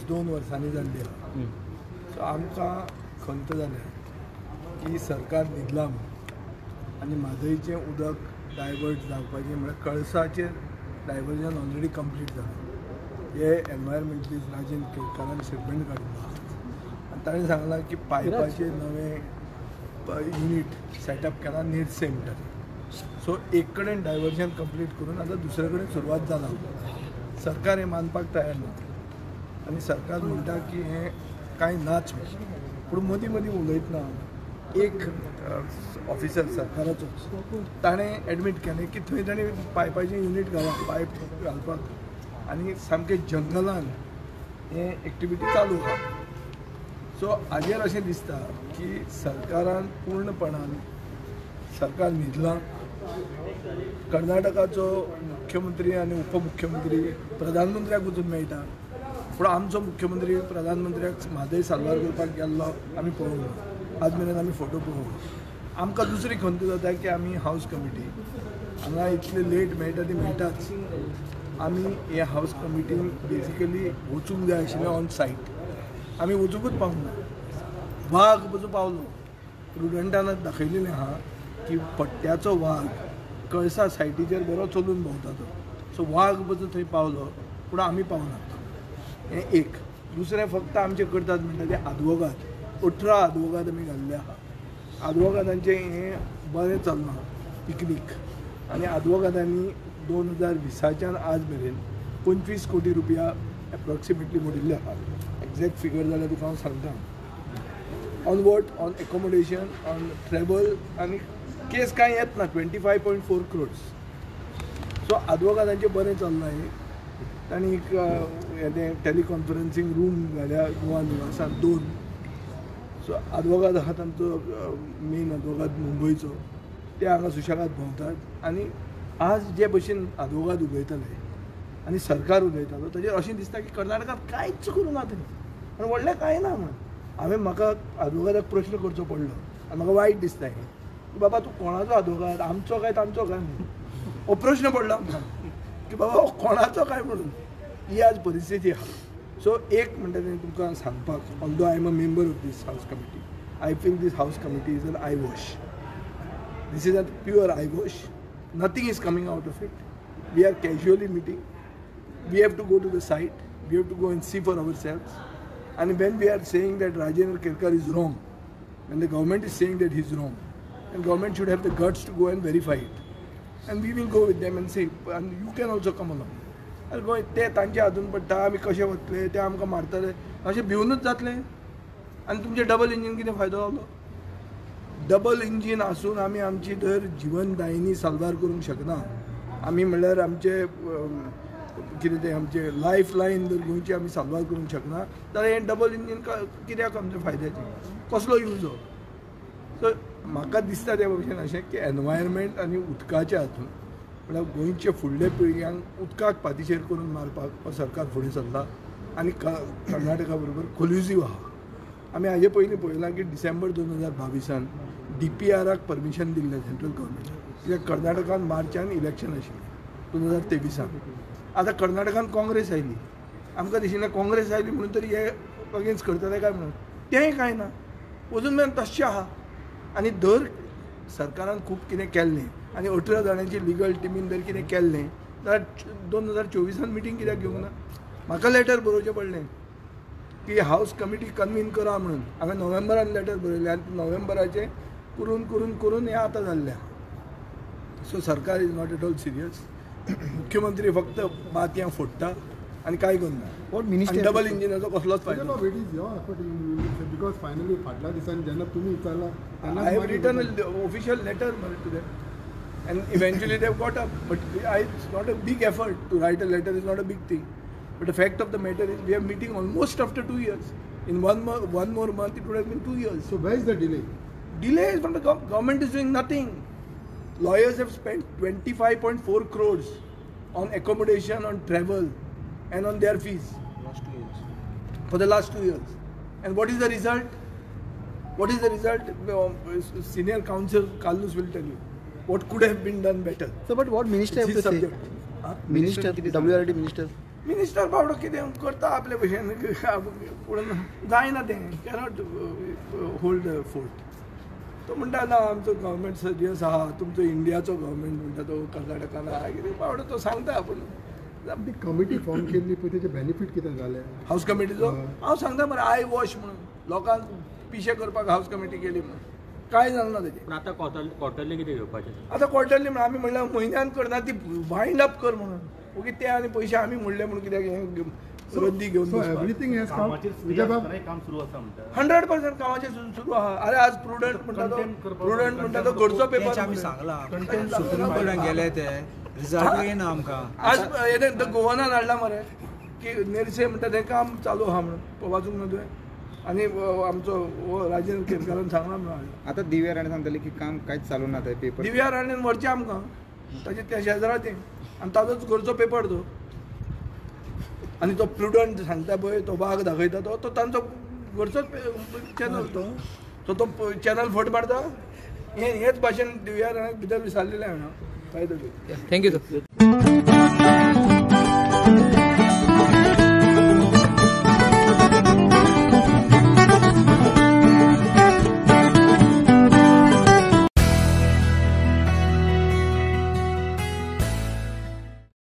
2 वर्सांनी जाल्ली आहा. सो आमकां खंत जाल्या की सरकार न्हिदलां आनी म्हादईचें उदक डायवर्ट जावपाचें म्हळ्यार कळसाचें डायवर्जन ऑलरेडी कंप्लीट जालां. हे एनवायरमेंटलिस्ट राजेंद्र केरकारान स्टेटमेंट काडिल्लो आनी ताणें सांगलां की पायपाचें नवें युनीट सेटअप केलां निरसे म्हणटा. सो एक कडेन डायवर्जन कंप्लीट करून आतां दुसरे कडेन सुरवात जाला. सरकार हें मानपाक तयार ना आनी सरकार म्हणटा की हें कांय नाच पूण मदीं मदीं उलयतना एक ऑफिसर सरकाराचो ताणें एडमीट केलें की थंय ताणें पायपाचें युनीट पायप घालपाक आनी सामकें जंगलान हें एक्टिविटी चालू आहा. सो हाजेर अशें दिसता की सरकारान पूर्णपणान सरकार न्हिदलां. कर्नाटकाचो मुख्यमंत्री आनी उपमुख्यमंत्री प्रधानमंत्र्याक वचून मेळटा पूण आमचो मुख्यमंत्री प्रधानमंत्र्याक म्हादय साल्वार करपाक गेल्लो आमी पळोवंक आज मेरेन आमी फोटो पळोवंक. आमकां दुसरी खंत जाता की आमी हावस कमिटी हांगा इतले लेट मेळटा ती मेळटाच. आमी हे हावस कमिटीन बेजिकली वचूंक जाय आशिल्लें ऑन सायट. आमी वचूंकूच पावूंक ना. वाघ वचूं पावलो. प्रुडंटान दाखयलेलें आहा की पट्ट्याचो वाघ कळसा सायटीचेर बरो चलून भोंवता तो. सो वाघ वचून थंय पावलो पूण आमी पावनात. हें एक. दुसरें फक्त आमचें करतात म्हणटा ते आदवोगाद. 18 आदवोगाद आमी घाल्ले आहा. आदवोगादांचें हें बरें चलना पिकनीक आनी आदवोगादांनी 2020च्यान आज मेरेन 25 कोटी रुपया एप्रॉक्सिमेटली मोडिल्ले आहा. एक्झॅक्ट फिगर जाल्यार तुका हांव सांगता. On what? On accommodation, on travel आनी केस कांय येत ना. 25.4 crores. सो आदवोगादांचें बरें चलना हें. तांणी एक टॅलिकॉन्फरन्सींग रूम घाल्या गोवा निवासान 2. सो आदवोगाद आहात आमचो मेन आदवोगाद मुंबयचो ते हांगा सुशेगाद भोंवतात आनी आज जे भशेन आदवोगाद उलयताले आनी सरकार उलयतालो ताचेर अशें दिसता की कर्नाटकांत कांयच करूं ना तेणी आनी व्हडलें कांय ना म्हणून. हांवें म्हाका आदवोगादाक प्रश्न करचो पडलो आनी म्हाका वायट दिसता हें बाबा तूं कोणाचो आदवोगाद आमचो काय तांचो काय म्हणून हो प्रश्न पडलो आमकां की बाबा हो कोणाचो काय म्हणून. ही आज परिस्थिती आहा. सो एक म्हणटा तें तुमकां सांगपाक although I am a member of this house committee I feel this house committee is an eyewash. This is a pure eyewash. Nothing is coming out of it. We are casually meeting. We have to go to the site. We have to go and see for ourselves. And when we are saying that Rajendra Kerkar is wrong, when the government is saying that he is wrong, and government should have the guts to go and verify it. And we will go with them and say, and you can also come along. And go, ते तांचे हातून पडटा आमी कशे वतले ते आमकां मारतले अशें भिवनूच जातलें. आनी तुमचें डबल इंजीन कितें फायदो जालो? डबल इंजीन आसून आमी आमची धर जिवनदायिनी साल्वार करूंक शकना. आमी म्हणल्यार आमचे कितें तें आमचें लायफ लायन जर गोंयची आमी साल्वार करूंक शकना जाल्यार हें डबल इंजीन कित्याक आमच्या फायद्याचें कसलो यूज हो? सो म्हाका दिसता त्या भशेन अशें की एनवायरमेंट आनी उदकाच्या हातून म्हळ्यार गोंयचे फुडले पिळग्यांक उदकाक पातीशेर करून मारपाक हो सरकार फुडें सरला आनी कर्नाटका बरोबर कोल्युजीव आहा. आमी हाजे पयलीं पळयलां की डिसेंबर 2022 DPRक परमिशन दिल्लें सेंट्रल गव्हर्मेंट. कित्याक कर्नाटकान मार्चान इलेक्शन आशिल्लें 2023. आतां कर्नाटकान काँग्रेस आयली. आमकां दिशिल्लें काँग्रेस आयली म्हणून तरी हे अगेन्स्ट करतले काय म्हणून. तेंय कांय ना. अजून मेरेन तश्शें आहा. आनी दर सरकारान खूब कितें केल्लें आनी 18 जाणांची लिगल टिमीन जर कितें केल्लें जाल्यार 2024 मिटींग कित्याक घेवंक ना? म्हाका लेटर बरोवचें पडलें की हावस कमिटी कन्वीन करा म्हणून. हांवें नोव्हेंबरान लेटर बरयलें आनी नोव्हेंबराचें करून करून करून हें आतां जाल्लें आहा. सो सरकार is not at all serious. मुख्यमंत्री फक्त बातयां फोडटा आनी कांय करना. डबल इंजिनाचो कसलोच फायदो. बिकॉज फायनली फाटल्या दिसांनी जेन्ना तुमी विचारला I have written official letter to them and eventually they have got up. But it's not a big effort to write a letter. Is not a big thing. But the fact of the matter is we are meeting almost after 2 years. In one more month it would have been 2 years. So where is the delay? Delay is from the government is doing nothing. Lawyers have spent 25.4 crores on accommodation, on travel, and on their fees. For the last 2 years. And what is the result? What is the result? Senior counsel Kalnus will tell you. What could have been done better? So, but what minister have to say? Subject. Minister, WRD minister. Minister बावडो कितें करता आपल्या भशेन पूण जायना तें cannot hold fort. तो म्हणटा ना आमचो गव्हर्मेंट सिरियस आहा, तुमचो इंडियाचो गव्हर्मेंट म्हणटा तो कर्नाटकान आहा कितें बावडो तो सांगता. पूण ती कमिटी फॉर्म केल्ली पळय तेचे बेनिफीट कितें जालें हाऊस कमिटीचो हांव सांगता मरे आय वॉश म्हणून लोकांक पिशे करपाक हाऊस कमिटी केली म्हणून कांय जालें ना तेजें. पण आता क्वॉर्टरली कितें घेवपाचें? आतां क्वॉर्टरली म्हणून आमी म्हणल्यार म्हयन्यान करना ती वायंड अप कर म्हणून ओके ते आनी पयशे आमी म्हणले म्हणून कित्याक हें रद्दी घेवन सो एवरीथिंग हेज कम काम सुरू आसा म्हणटा 100% कामाचें सुरू आहा. अरे आज प्रुडंट म्हणटा तो घरचो पेपर आमी सांगला सुप्रीम कोर्टान गेले ते रिजल्ट येना आमकां. आज हें गोवानान हाडला मरे की नेरसे म्हणटा तें काम चालू आहा म्हणून वाचूंक ना तुवें. आनी आमचो राजेंद्र केरकारान सांगला म्हणून हाडला. आता दिव्या राणे सांगताले की काम कांयच चालू ना थंय पेपर. दिव्या राणेन व्हरचें आमकां ताचे त्या शेजराचें आनी ताजोच घरचो पेपर तो. आनी तो प्रुडंट सांगता पळय तो वाग दाखयता तो तांचो घरचोच चॅनल तो तो चॅनल फट मारता. हेच भाशेन दिव्या राणाक भितर विचारलेलें हांवें काय थँक्यू सर.